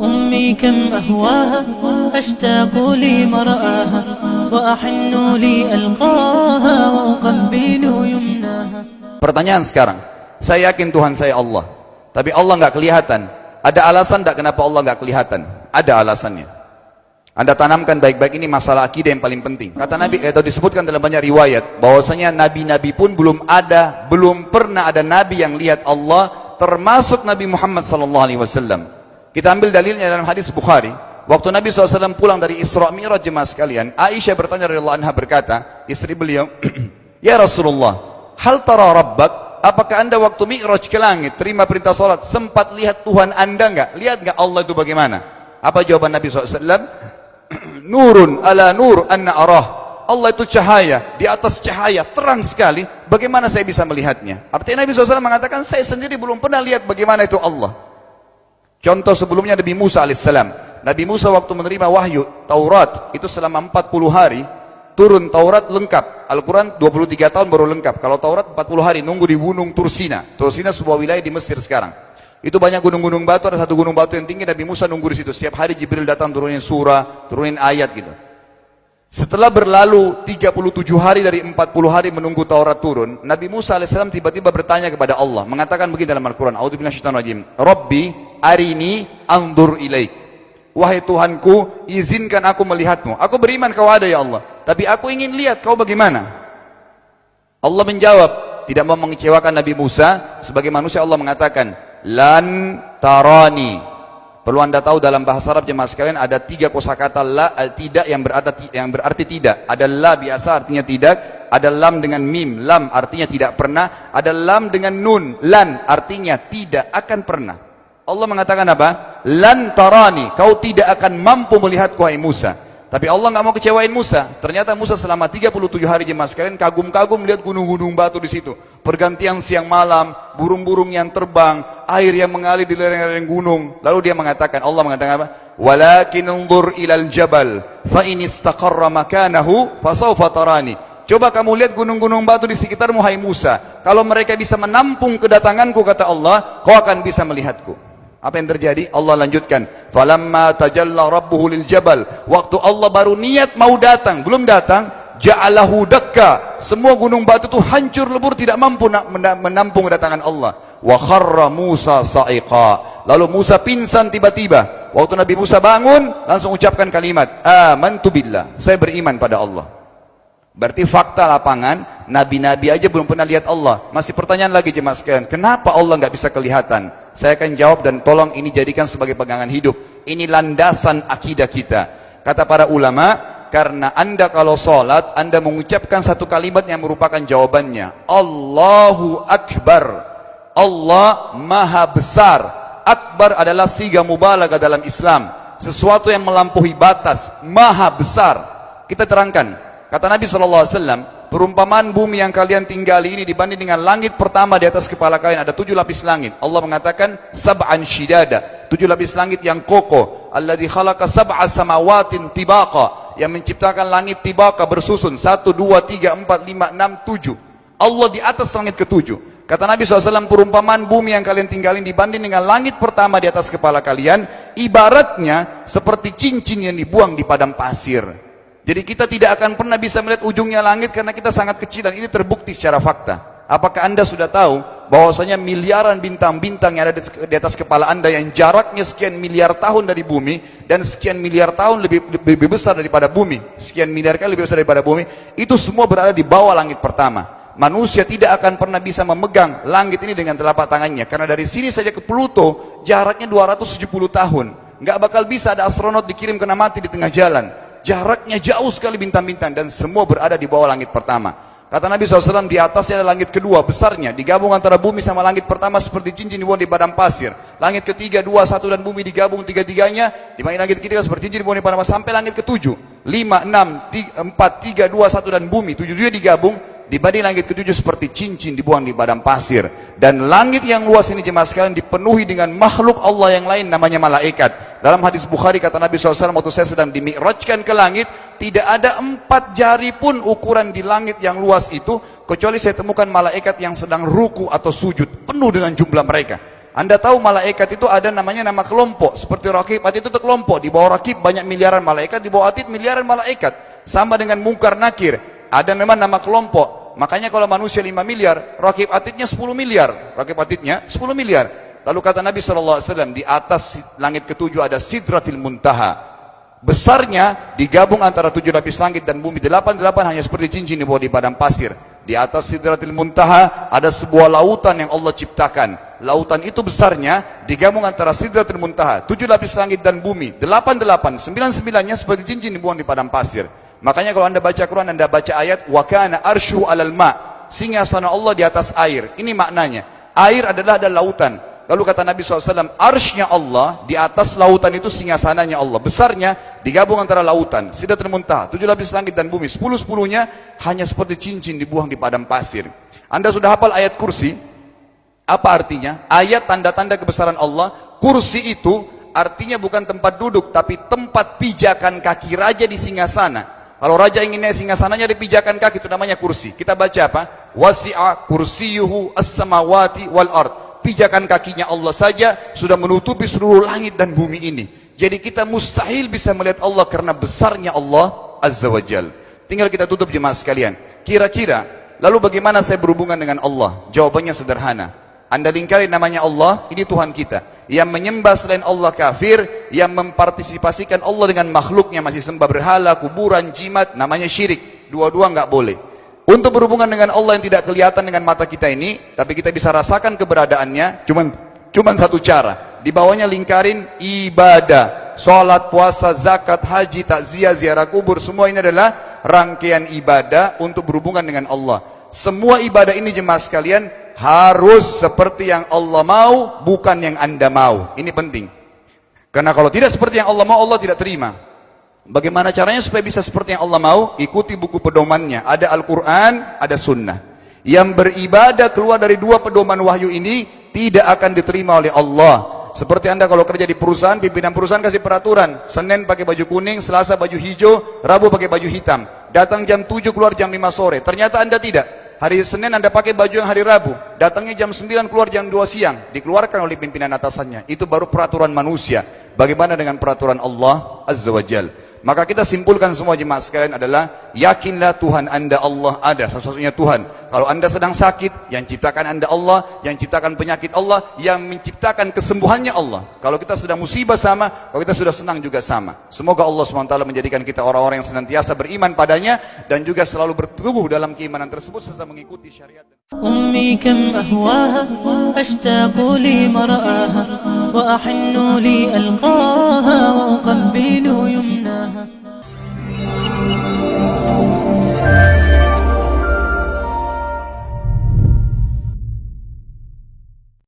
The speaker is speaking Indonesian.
أمي كم أهواها أشتاق لمرآها وأحن لألقاها وأقبل يمناها. Pertanyaan sekarang, saya yakin Tuhan saya Allah, tapi Allah nggak kelihatan. Ada alasan tak kenapa Allah nggak kelihatan? Ada alasannya. Anda tanamkan baik-baik, ini masalah akidah yang paling penting. Kata Nabi, atau disebutkan dalam banyak riwayat, bahwasanya nabi-nabi pun belum pernah ada nabi yang lihat Allah, termasuk Nabi Muhammad SAW. Kita ambil dalilnya dalam hadis Bukhari. Waktu Nabi SAW pulang dari Isra Mi'raj, jemaah sekalian, Aisyah bertanya radhiyallahu anha, berkata, istri beliau, ya Rasulullah, hal tara rabbak? Apakah anda waktu Mi'raj ke langit, terima perintah sholat, sempat lihat Tuhan anda enggak? Lihat enggak Allah itu bagaimana? Apa jawaban Nabi SAW? Nurun ala nur anna arah. Allah itu cahaya, di atas cahaya, terang sekali. Bagaimana saya bisa melihatnya? Artinya Nabi SAW mengatakan, saya sendiri belum pernah lihat bagaimana itu Allah. Contoh sebelumnya Nabi Musa alaihissalam. Nabi Musa waktu menerima wahyu Taurat, itu selama 40 hari, turun Taurat lengkap. Al-Quran 23 tahun baru lengkap. Kalau Taurat 40 hari, nunggu di gunung Tursina. Tursina sebuah wilayah di Mesir sekarang. Itu banyak gunung-gunung batu, ada satu gunung batu yang tinggi, Nabi Musa nunggu di situ. Setiap hari Jibril datang turunin surah, turunin ayat gitu. Setelah berlalu 37 hari dari 40 hari menunggu Taurat turun, Nabi Musa alaihissalam tiba-tiba bertanya kepada Allah, mengatakan begini dalam Al-Quran, A'udzu billahi minasyaitonir rajim, Rabbi arini anzur ilaik. Wahai Tuhanku, izinkan aku melihatmu. Aku beriman kau ada ya Allah, tapi aku ingin lihat kau bagaimana. Allah menjawab, tidak mau mengecewakan Nabi Musa. Sebagai manusia Allah mengatakan, lan tarani. Perlu anda tahu dalam bahasa Arab jemaah sekalian, ada 3 kosakata la, tidak yang berarti tidak. Ada la biasa artinya tidak, ada lam dengan mim, lam artinya tidak pernah, ada lam dengan nun, lan artinya tidak akan pernah. Allah mengatakan apa? Lan tarani, kau tidak akan mampu melihatku wahai Musa. Tapi Allah nggak mau kecewain Musa. Ternyata Musa selama 37 hari jemaah sekalian kagum-kagum melihat gunung-gunung batu di situ. Pergantian siang malam, burung-burung yang terbang, air yang mengalir di lereng-lereng gunung. Lalu dia mengatakan, Allah mengatakan apa? Walakin unzur ilal jabal fa in istaqarra makanahu fasawfa tarani. Coba kamu lihat gunung-gunung batu di sekitarmu hai Musa. Kalau mereka bisa menampung kedatanganku, kata Allah, kau akan bisa melihatku. Apa yang terjadi? Allah lanjutkan, falamma tajalla rabbuhu lil jabal. Waktu Allah baru niat mau datang, belum datang, ja'alahu dakka. Semua gunung batu itu hancur lebur, tidak mampu menampung kedatangan Allah. Wa kharra Musa sa'iqa. Lalu Musa pingsan tiba-tiba. Waktu Nabi Musa bangun, langsung ucapkan kalimat, amantu billah. Saya beriman pada Allah. Berarti fakta lapangan, nabi-nabi aja belum pernah lihat Allah. Masih pertanyaan lagi jemaah sekalian, kenapa Allah nggak bisa kelihatan? Saya akan jawab dan tolong ini jadikan sebagai pegangan hidup. Ini landasan akidah kita. Kata para ulama, karena anda kalau sholat, anda mengucapkan satu kalimat yang merupakan jawabannya. Allahu Akbar. Allah Maha Besar. Akbar adalah siga mubalaghah dalam Islam. Sesuatu yang melampaui batas. Maha Besar. Kita terangkan. Kata Nabi SAW, perumpamaan bumi yang kalian tinggali ini dibanding dengan langit pertama di atas kepala kalian, ada 7 lapis langit. Allah mengatakan, sab'an shidada, 7 lapis langit yang kokoh. Alladzi khalaqa sab'a samawatin tibaqa, yang menciptakan langit tibaqa bersusun, 1, 2, 3, 4, 5, 6, 7. Allah di atas langit ke-7. Kata Nabi SAW, perumpamaan bumi yang kalian tinggalin dibanding dengan langit pertama di atas kepala kalian, ibaratnya seperti cincin yang dibuang di padang pasir. Jadi kita tidak akan pernah bisa melihat ujungnya langit karena kita sangat kecil, dan ini terbukti secara fakta. Apakah anda sudah tahu bahwasanya miliaran bintang-bintang yang ada di atas kepala anda yang jaraknya sekian miliar tahun dari bumi dan sekian miliar tahun lebih besar daripada bumi, sekian miliar kali lebih besar daripada bumi, itu semua berada di bawah langit pertama. Manusia tidak akan pernah bisa memegang langit ini dengan telapak tangannya, karena dari sini saja ke Pluto jaraknya 270 tahun. Nggak bakal bisa ada astronot dikirim kena mati di tengah jalan. Jaraknya jauh sekali bintang-bintang, dan semua berada di bawah langit pertama. Kata Nabi SAW, di atasnya ada langit kedua besarnya, digabung antara bumi sama langit pertama seperti cincin dibuang di padang pasir. Langit ketiga, 2, 1 dan bumi digabung tiga-tiganya, di mana langit ketiga seperti cincin dibuang di padang pasir, sampai langit ke-7, 5, 6, 4, 3, 2, 1 dan bumi, 7 digabung, dibanding langit ke-7 seperti cincin dibuang di padang pasir. Dan langit yang luas ini jemaah sekalian dipenuhi dengan makhluk Allah yang lain namanya malaikat. Dalam hadis Bukhari kata Nabi SAW, waktu saya sedang dimi'rajkan ke langit, tidak ada 4 jari pun ukuran di langit yang luas itu, kecuali saya temukan malaikat yang sedang ruku atau sujud, penuh dengan jumlah mereka. Anda tahu malaikat itu ada namanya nama kelompok. Seperti Raqib, Atid itu kelompok. Di bawah Raqib banyak miliaran malaikat, di bawah Atid miliaran malaikat. Sama dengan Munkar Nakir. Ada memang nama kelompok. Makanya kalau manusia 5 miliar, Raqib Atidnya 10 miliar. Raqib Atidnya 10 miliar. Lalu kata Nabi SAW, di atas langit ketujuh ada Sidratil Muntaha. Besarnya digabung antara 7 lapis langit dan bumi. 8 hanya seperti cincin di bawah di padang pasir. Di atas Sidratil Muntaha ada sebuah lautan yang Allah ciptakan. Lautan itu besarnya digabung antara Sidratil Muntaha, 7 lapis langit dan bumi. 8, 9-9-nya seperti cincin dibuang di padang pasir. Makanya kalau Anda baca Quran, Anda baca ayat wa kana arsyu 'alal ma'. Singgasana Allah di atas air. Ini maknanya. Air adalah ada lautan. Lalu kata Nabi SAW, arsy-nya Allah di atas lautan itu singgasananya Allah. Besarnya digabung antara lautan, Sidratul Muntaha, 7 lapis langit dan bumi. 10-10-nya hanya seperti cincin dibuang di padang pasir. Anda sudah hafal ayat kursi? Apa artinya? Ayat tanda-tanda kebesaran Allah. Kursi itu artinya bukan tempat duduk, tapi tempat pijakan kaki raja di singgasana. Kalau raja ingin naik singgasananya di pijakan kaki, itu namanya kursi. Kita baca apa? Wasi'a kursiyuhu as-samawati wal ard. Pijakan kakinya Allah saja sudah menutupi seluruh langit dan bumi ini. Jadi kita mustahil bisa melihat Allah karena besarnya Allah Azza wa Jal. Tinggal kita tutup jemaah sekalian. Kira-kira, lalu bagaimana saya berhubungan dengan Allah? Jawabannya sederhana. Anda lingkari namanya Allah, ini Tuhan kita. Yang menyembah selain Allah kafir, yang mempartisipasikan Allah dengan makhluknya, masih sembah berhala, kuburan, jimat, namanya syirik. Dua-dua nggak boleh. Untuk berhubungan dengan Allah yang tidak kelihatan dengan mata kita ini, tapi kita bisa rasakan keberadaannya, cuman satu cara. Di bawahnya lingkarin ibadah. Salat, puasa, zakat, haji, takziah, ziarah kubur, semua ini adalah rangkaian ibadah untuk berhubungan dengan Allah. Semua ibadah ini jemaah sekalian harus seperti yang Allah mau, bukan yang Anda mau. Ini penting. Karena kalau tidak seperti yang Allah mau, Allah tidak terima. Bagaimana caranya supaya bisa seperti yang Allah mau? Ikuti buku pedomannya. Ada Al-Quran, ada Sunnah. Yang beribadah keluar dari 2 pedoman wahyu ini tidak akan diterima oleh Allah. Seperti Anda kalau kerja di perusahaan, pimpinan perusahaan kasih peraturan. Senin pakai baju kuning, Selasa baju hijau, Rabu pakai baju hitam. Datang jam 7, keluar jam 5 sore. Ternyata Anda tidak. Hari Senin Anda pakai baju yang hari Rabu. Datangnya jam 9, keluar jam 2 siang. Dikeluarkan oleh pimpinan atasannya. Itu baru peraturan manusia. Bagaimana dengan peraturan Allah Azza wa Jal? Maka kita simpulkan semua jemaah sekalian adalah, yakinlah Tuhan Anda Allah ada, satu-satunya Tuhan. Kalau Anda sedang sakit, yang ciptakan Anda Allah, yang ciptakan penyakit Allah, yang menciptakan kesembuhannya Allah. Kalau kita sedang musibah sama, kalau kita sudah senang juga sama. Semoga Allah SWT menjadikan kita orang-orang yang senantiasa beriman padanya, dan juga selalu berteguh dalam keimanan tersebut, serta mengikuti syariat. أمي كم أهواها أشتاق لمرآها وأحن لي ألقاها وأقبل يمناها